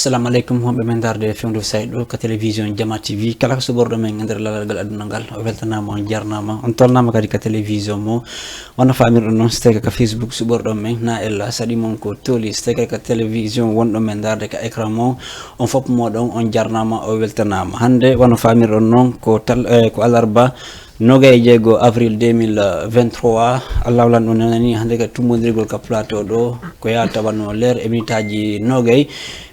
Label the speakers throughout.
Speaker 1: assalamu alaikum hombe men darde fewndo saydo ka television Jama TV kala ko subordo men nder lalgal aduna ngal o weltanama on jarnama on tolnama kadi ka television mo wona famirdo non steka ka Facebook subordo men na ella sadi mon ko toli steka ka television wondo men darde ka écran mo on fop modon on jarnama o weltanama hande wona famirdo non ko ko alarba nogay jego avril 2023 Allah lan on nani hande ka tumodirgol ka plateau do ko yalta wano leer e minitaji nogay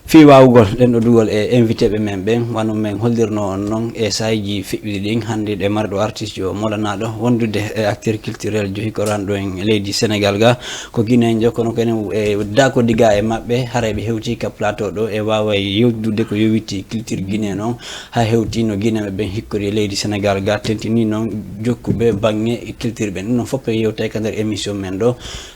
Speaker 1: fi wawgol den do dugol e invité be men ben wano men holdirno on non e sayji fiɓɓiɗi ɗin hande de marɗo artiste jo molanaɗo wondude e acteur culturel johi ko rando en leydi Sénégal ga ko guinen jo kono kene e dako diga e mabɓe hareɓe hewti ka plateau ɗo e wawa yewdude ko yowiti culture guinéen noon ha hewti no guinéɓe ben hikkori leydi Sénégal ga tentini noon jokkuɓe bangge culture ɓe non foppe yewtay ka nder émission men ɗo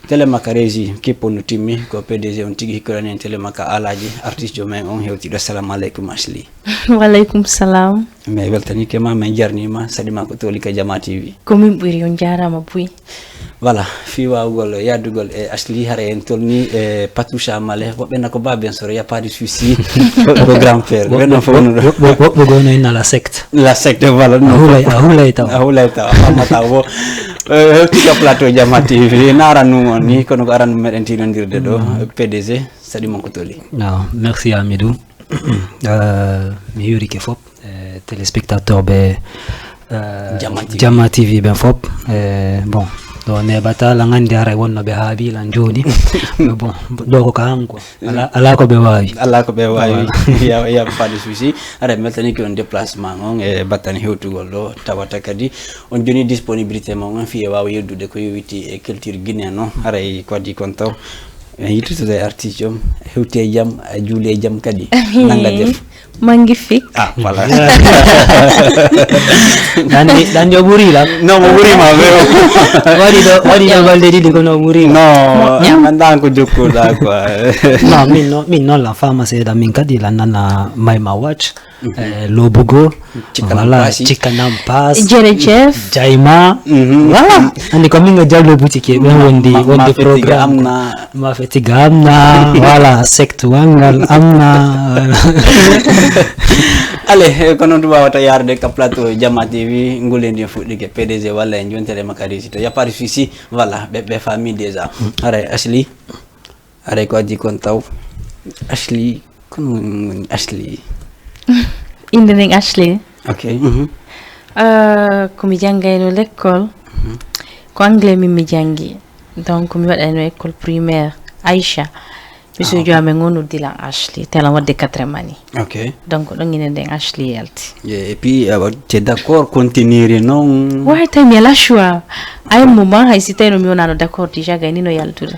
Speaker 1: télémaka régi kippo no timmi ko PDG on tigui hikkorani en télémaka alaji artiste jo men on hewtiɗo assalamu aleykum Asli.
Speaker 2: Waleykum salam.
Speaker 1: mais weltani kema men jarnima sadima ko toli ka Jama TV
Speaker 2: ko min ɓuri on jarama buy
Speaker 1: voilà fi wawgol yaddugol e Asli hare en tolni e Patoucha Male woɓɓe nako baben soro ya pas de souci ko grand père ɓenno fo
Speaker 3: woɓɓe gono inna la secte
Speaker 1: voilà
Speaker 3: a hulay taw
Speaker 1: famata wo hewtika plateau Jama TV narannu on ni kono ko arannu meɗen tinodirde ɗo PDG sadimon ko toli.
Speaker 3: Non, merci Amidou. Mi yurike fop téléspectateur be Jama TV ben fop bon do nebata la ngandi ara wonno be haabi lan joni bon do ko kam ko ala ko be wawi
Speaker 1: ya pas de souci ara meltani ko on déplacement on e battani hewtugol do tawata kadi on joni disponibilité mo on fi wawi yeddude ko yowiti e culture guinéen non ara ko di kontaw yittude artiste jom hewte jam juule jam kadi nanga def
Speaker 2: magnifique
Speaker 1: voilà
Speaker 3: dan yo buri la
Speaker 1: no mo buri ma
Speaker 3: wadi do balde di ko no buri
Speaker 1: no mandan ko jokko da quoi
Speaker 3: no min non la fama c'est da min kadi la nana my watch Lobugo voilà Chikanam Pass
Speaker 2: Jerejef
Speaker 3: Jaima voilà andi ko min jallo boutique be wondi programme ma fetiga amna voilà secte wangal amna
Speaker 1: ale kono to wawata yarde ka plateau Jama TV ngulendi fuddi ke PDG walla en jontere makari to ya pas souci voilà be famille déjà are Asli are ko di kon taw Asli kon Asli
Speaker 2: Indering Ashley.
Speaker 1: Okay.
Speaker 2: Ko mi jangayno l'école. Ko anglais mi jangi. Donc mi waɗano école primaire Aisha. Mi so jami ngono dilan Ashley tela wadde 4 mani.
Speaker 1: Okay.
Speaker 2: Donc ɗon ine nden Ashley yalti.
Speaker 1: Et puis tu es d'accord continuer non?
Speaker 2: Ouais tay mi la choix. Ay moment hay si tayno mi wonano d'accord déjà gayni no yaltude.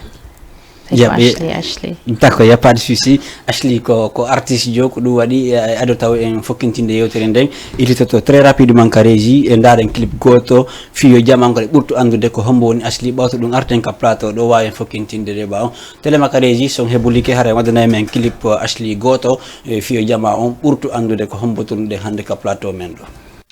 Speaker 2: Ashley.
Speaker 1: D'accord, y a pas de souci. Ashley ko artiste jo ko dum wadi ado taw en fokkintinde yewtere nden ilitoto très rapidement ka régie e ndaren clip goto fiyo jamangol burtu andude ko hombo woni Ashley bawto dum arten ka plateau do wawi fokkintinde de baw telema ka régie son hebulike hare wadana men clip Ashley goto fiyo jama on burtu andude ko hombo tunde hande ka plateau men do